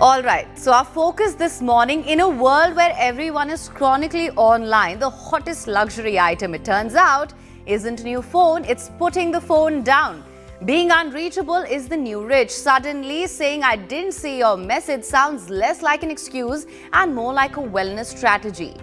All right, so our focus this morning, in a world where everyone is chronically online, the hottest luxury item, it turns out, isn't a new phone, it's putting the phone down. Being unreachable is the new rich. Suddenly, saying I didn't see your message sounds less like an excuse and more like a wellness strategy.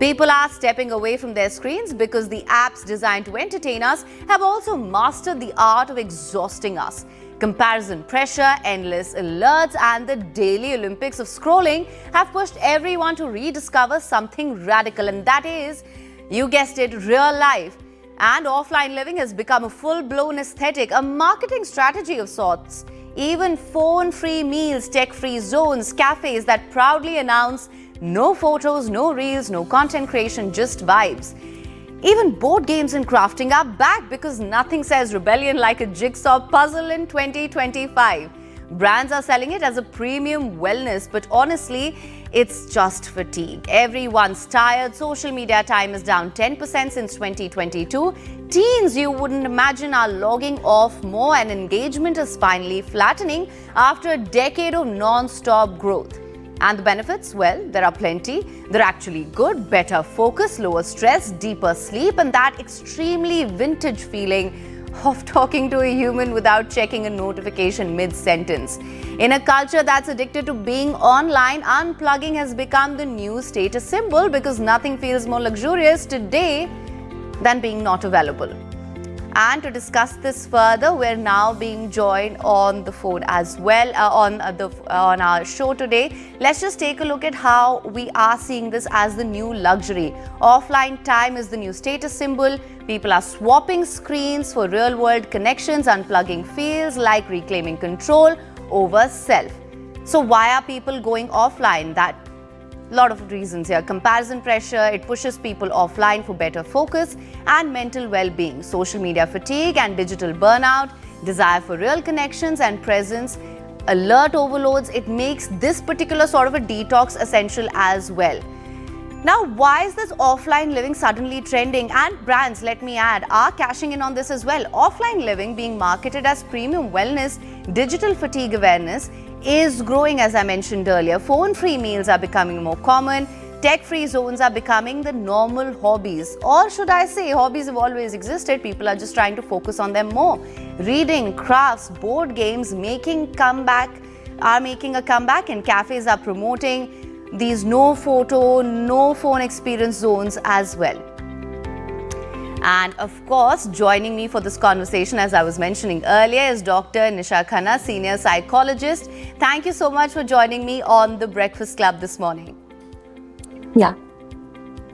People are stepping away from their screens because the apps designed to entertain us have also mastered the art of exhausting us. Comparison pressure, endless alerts, and the daily Olympics of scrolling have pushed everyone to rediscover something radical, and that is, you guessed it, real life. And offline living has become a full-blown aesthetic, a marketing strategy of sorts. Even phone-free meals, tech-free zones, cafes that proudly announce no photos, no reels, no content creation, just vibes. Even board games and crafting are back because nothing says rebellion like a jigsaw puzzle in 2025. Brands are selling it as a premium wellness, but honestly, it's just fatigue. Everyone's tired. Social media time is down 10% since 2022. Teens, you wouldn't imagine, are logging off more, and engagement is finally flattening after a decade of non-stop growth. And the benefits? Well, there are plenty. They're actually good: better focus, lower stress, deeper sleep, and that extremely vintage feeling of talking to a human without checking a notification mid-sentence. In a culture that's addicted to being online, unplugging has become the new status symbol because nothing feels more luxurious today than being not available. And to discuss this further, we're now being joined on the phone as well on our show today. Let's just take a look at how we are seeing this as the new luxury. Offline time is the new status symbol. People are swapping screens for real-world connections. Unplugging feels like reclaiming control over self. So why are people going offline? That lot of reasons here. Comparison pressure, it pushes people offline for better focus and mental well-being. Social media fatigue and digital burnout, desire for real connections and presence, alert overloads, it makes this particular sort of a detox essential as well. Now, why is this offline living suddenly trending? And brands, let me add, are cashing in on this as well. Offline living being marketed as premium wellness, digital fatigue awareness is growing, as I mentioned earlier. Phone-free meals are becoming more common. Tech-free zones are becoming the normal hobbies. Or should I say, hobbies have always existed. People are just trying to focus on them more. Reading, crafts, board games are making a comeback, and cafes are promoting these no photo, no phone experience zones as well. And of course, joining me for this conversation, as I was mentioning earlier, is Dr. Nisha Khanna, Senior Psychologist. Thank you so much for joining me on the Breakfast Club this morning. Yeah,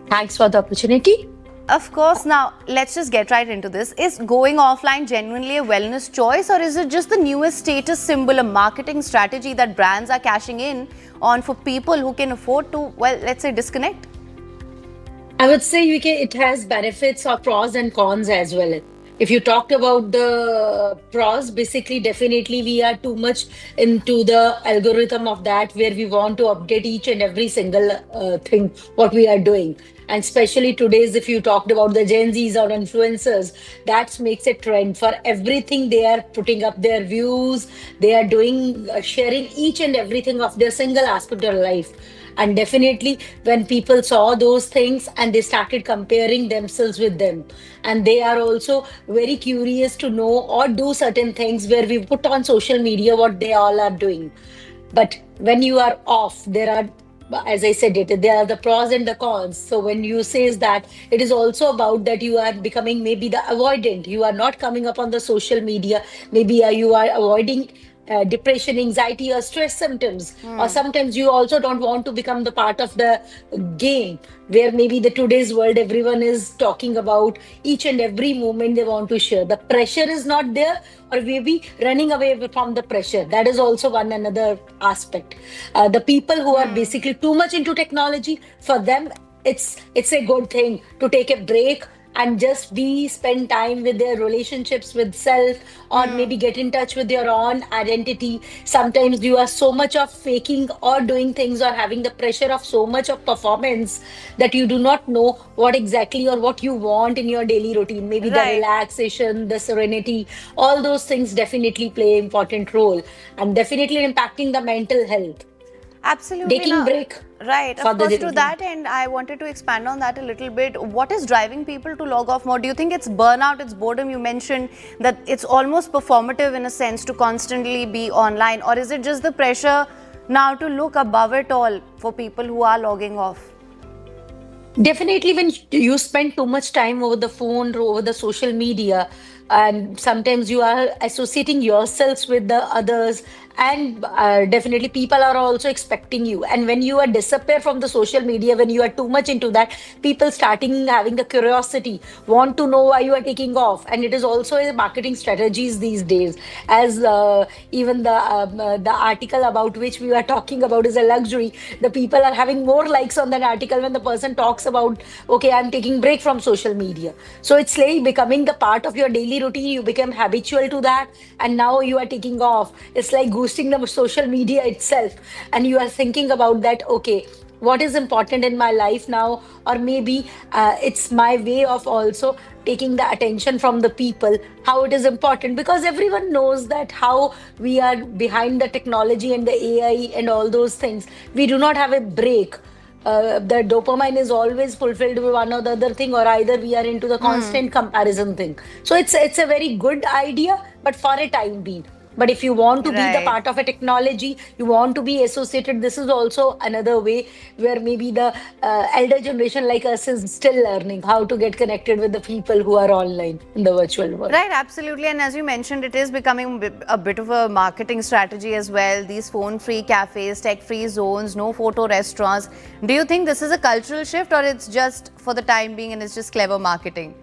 thanks for the opportunity. Of course, now let's just get right into this. Is going offline genuinely a wellness choice, or is it just the newest status symbol, a marketing strategy that brands are cashing in on for people who can afford to, well, let's say, disconnect? I would say it has benefits or pros and cons as well. If you talked about the pros, basically, definitely we are too much into the algorithm of that, where we want to update each and every single thing what we are doing. And especially today's, if you talked about the Gen Zs or influencers, that makes a trend for everything. They are putting up their views, they are doing, sharing each and everything of their single aspect of life. And definitely, when people saw those things and they started comparing themselves with them, and they are also very curious to know or do certain things where we put on social media what they all are doing. But when you are off, there are, as I said it, there are the pros and the cons. So when you says that, it is also about that you are becoming maybe the avoidant. You are not coming up on the social media. Maybe you are avoiding depression, anxiety, or stress symptoms. Or sometimes you also don't want to become the part of the game, where maybe the today's world, everyone is talking about each and every moment they want to share. The pressure is not there, or maybe running away from the pressure. That is also one another aspect. The people who are basically too much into technology, for them, it's a good thing to take a break and just be spend time with their relationships with self, or maybe get in touch with your own identity. Sometimes you are so much of faking or doing things or having the pressure of so much of performance that you do not know what exactly or what you want in your daily routine. Maybe the Right. relaxation, the serenity, all those things definitely play important role, and definitely impacting the mental health. Absolutely. Taking Now, break right, for of the course, to day. that end, I wanted to expand on that a little bit. What is driving people to log off more? Do you think it's burnout, it's boredom? You mentioned that it's almost performative in a sense to constantly be online, or is it just the pressure now to look above it all for people who are logging off? Definitely, when you spend too much time over the phone or over the social media, and sometimes you are associating yourselves with the others, and definitely people are also expecting you. And when you are disappear from the social media, when you are too much into that, people starting having the curiosity, want to know why you are taking off. And it is also a marketing strategies these days, as even the article about which we are talking about is a luxury. The people are having more likes on that article when the person talks about, okay, I'm taking break from social media. So it's like becoming the part of your daily routine. You become habitual to that, and now you are taking off. It's like boosting the social media itself, and you are thinking about that, okay, what is important in my life now, or maybe it's my way of also taking the attention from the people, how it is important, because everyone knows that how we are behind the technology and the AI and all those things. We do not have a break. The dopamine is always fulfilled with one or the other thing, or either we are into the constant comparison thing. So it's a very good idea, but for a time being. But if you want to be the Right. part of a technology, you want to be associated, this is also another way where maybe the elder generation like us is still learning how to get connected with the people who are online in the virtual world. Right, absolutely. And as you mentioned, it is becoming a bit of a marketing strategy as well. These phone free cafes, tech free zones, no photo restaurants. Do you think this is a cultural shift, or it's just for the time being and it's just clever marketing?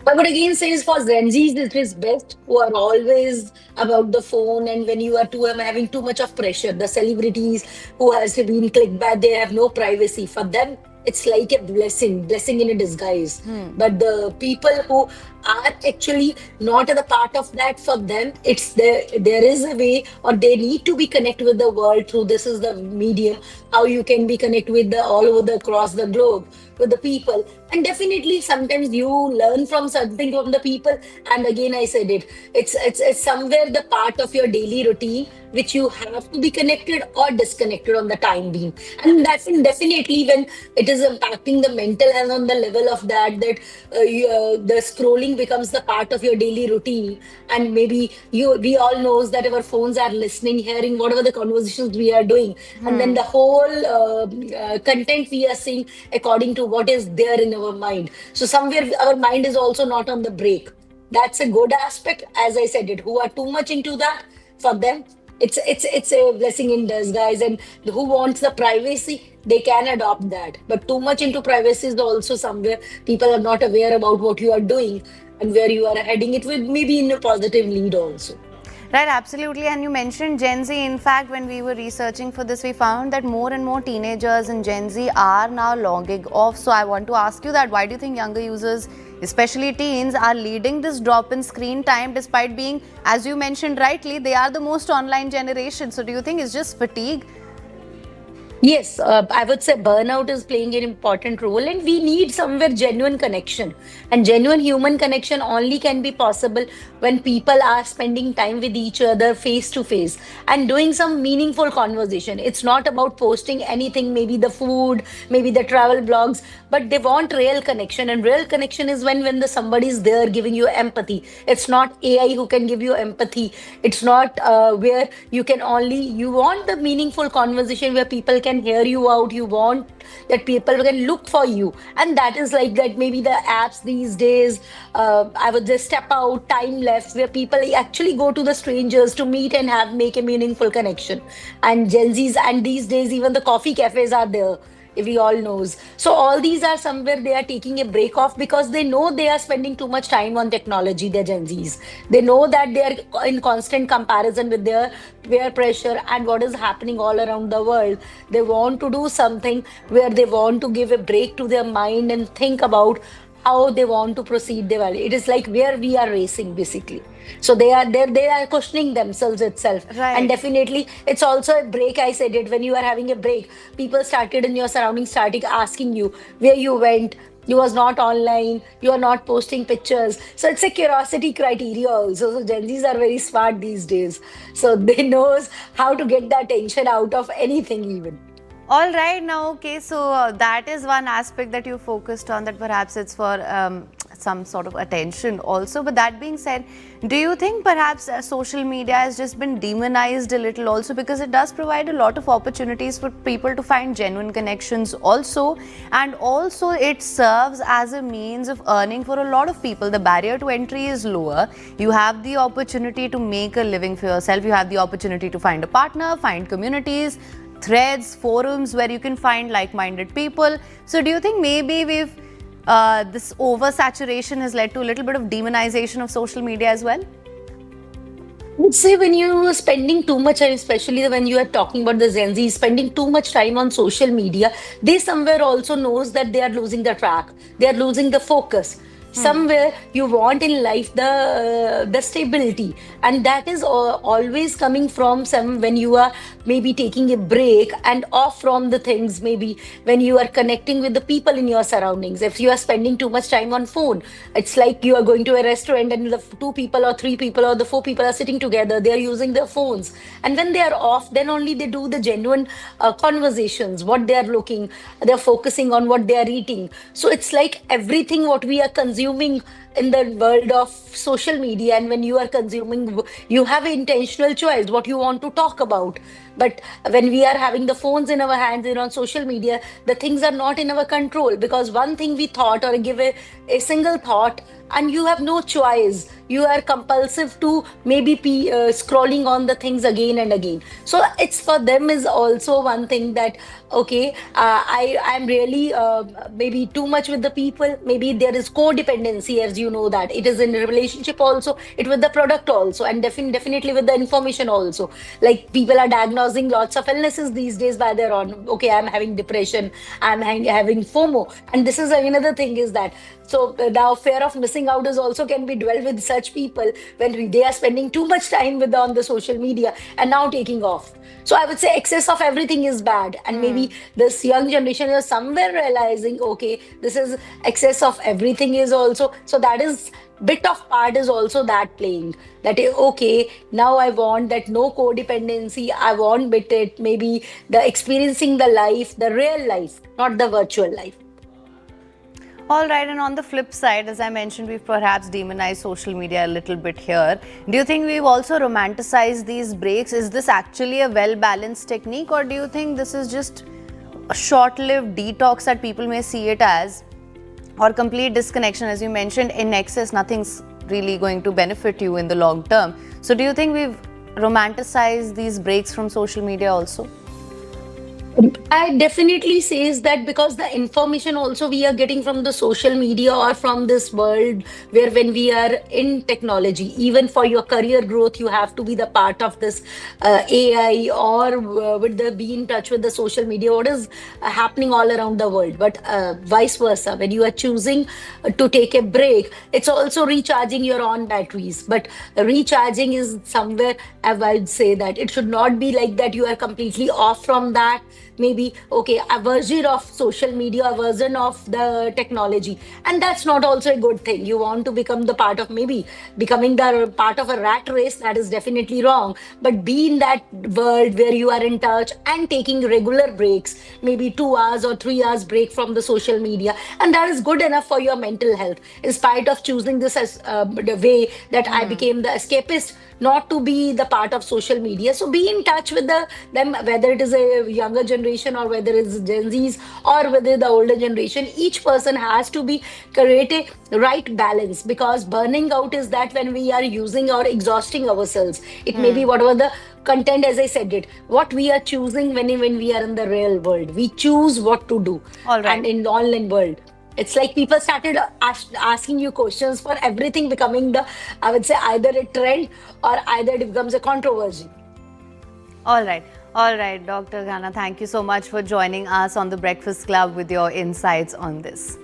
I would again say is for Gen Zs, it is best who are always about the phone, and when you are too having too much of pressure, the celebrities who has been clicked bad, they have no privacy. For them, it's like a blessing in a disguise. But the people who are actually not a part of that, for them, it's there is a way, or they need to be connected with the world through this is the medium, how you can be connected with the all over the across the globe with the people. And definitely sometimes you learn from something from the people, and again I said it, it's somewhere the part of your daily routine which you have to be connected or disconnected on the time being. And that's definitely when it is impacting the mental health on the level of the scrolling becomes the part of your daily routine. And maybe we all knows that our phones are listening, hearing whatever the conversations we are doing, and then the whole content we are seeing according to what is there in our mind. So somewhere our mind is also not on the break. That's a good aspect. As I said it, who are too much into that, for them it's a blessing in disguise. And who wants the privacy, they can adopt that. But too much into privacy is also somewhere people are not aware about what you are doing and where you are heading it with, maybe in a positive lead also. Right, absolutely. And you mentioned Gen Z. In fact, when we were researching for this, we found that more and more teenagers and Gen Z are now logging off. So I want to ask you that why do you think younger users, especially teens, are leading this drop in screen time despite being, as you mentioned rightly, they are the most online generation. So do you think it's just fatigue? Yes, I would say burnout is playing an important role, and we need somewhere genuine connection. And genuine human connection only can be possible when people are spending time with each other face to face and doing some meaningful conversation. It's not about posting anything, maybe the food, maybe the travel blogs, but they want real connection. And real connection is when the somebody is there giving you empathy. It's not AI who can give you empathy. It's not where you can only you want the meaningful conversation where people can hear you out. You want that people can look for you, and that is like that. Maybe the apps these days, I would just step out, time left, where people actually go to the strangers to meet and have make a meaningful connection. And Gen Zs, and these days even the coffee cafes are there, if we all knows. So all these are somewhere they are taking a break off because they know they are spending too much time on technology. They're Gen Zs. They know that they are in constant comparison with their peer pressure and what is happening all around the world. They want to do something where they want to give a break to their mind and think about how they want to proceed their value. It is like where we are racing basically. So they are questioning themselves itself. And Right. definitely it's also a break. I said it, when you are having a break, people started in your surroundings starting asking you where you went. You was not online, you are not posting pictures. So it's a curiosity criteria also. So Gen Zs are very smart these days. So they knows how to get the attention out of anything even. All right, now, okay, so that is one aspect that you focused on, that perhaps it's for some sort of attention also. But that being said, do you think perhaps social media has just been demonized a little also, because it does provide a lot of opportunities for people to find genuine connections also, and also it serves as a means of earning for a lot of people. The barrier to entry is lower. You have the opportunity to make a living for yourself. You have the opportunity to find a partner, find communities, threads, forums where you can find like-minded people. So do you think maybe this oversaturation has led to a little bit of demonization of social media as well? I would say when you are spending too much time, especially when you are talking about the Gen Z, spending too much time on social media, they somewhere also knows that they are losing the track. They are losing the focus. Somewhere you want in life the stability, and that is always coming from some when you are maybe taking a break and off from the things. Maybe when you are connecting with the people in your surroundings. If you are spending too much time on phone, it's like you are going to a restaurant and the two people or three people or the four people are sitting together. They are using their phones, and when they are off, then only they do the genuine conversations. What they are looking, they are focusing on what they are eating. So it's like everything what we are consuming in the world of social media, and when you are consuming, you have an intentional choice what you want to talk about. But when we are having the phones in our hands and on social media, the things are not in our control, because one thing we thought or give a single thought, and you have no choice. You are compulsive to maybe be scrolling on the things again and again. So it's for them is also one thing that okay, I'm really maybe too much with the people. Maybe there is codependency, as you know, that it is in a relationship also, it with the product also, and definitely with the information also. Like people are diagnosing lots of illnesses these days by their own. Okay, I'm having depression, I'm having FOMO, and this is another thing is that. So now fear of missing out is also can be dwelt with such people when they are spending too much time with on the social media and now taking off. So I would say excess of everything is bad, and maybe this young generation is somewhere realizing, okay, this is excess of everything is also. So that is bit of part is also that playing that okay, now I want that no codependency. I want bit it maybe the experiencing the life, the real life, not the virtual life. All right, and on the flip side, as I mentioned, we've perhaps demonized social media a little bit here. Do you think we've also romanticized these breaks? Is this actually a well-balanced technique, or do you think this is just a short-lived detox that people may see it as, or complete disconnection? As you mentioned, in excess, nothing's really going to benefit you in the long term. So do you think we've romanticized these breaks from social media also? I definitely says that because the information also we are getting from the social media or from this world, where when we are in technology, even for your career growth, you have to be the part of this AI or with the be in touch with the social media, what is happening all around the world. But vice versa, when you are choosing to take a break, it's also recharging your own batteries. But recharging is somewhere, I would say that it should not be like that you are completely off from that. Maybe okay, a version of social media, a version of the technology, and that's not also a good thing. You want to become the part of maybe becoming the part of a rat race, that is definitely wrong. But be in that world where you are in touch and taking regular breaks, maybe 2 hours or 3 hours break from the social media, and that is good enough for your mental health. In spite of choosing this as the way that I became the escapist, not to be the part of social media. So be in touch with them, whether it is a younger generation or whether it's Gen Zs or whether the older generation. Each person has to be create a right balance, because burning out is that when we are using or exhausting ourselves. It may be whatever the content, as I said it, what we are choosing when we are in the real world. We choose what to do. All right. And in the online world, it's like people started asking you questions for everything, becoming the, I would say, either a trend or either it becomes a controversy. All right, Dr. Ghana, thank you so much for joining us on the Breakfast Club with your insights on this.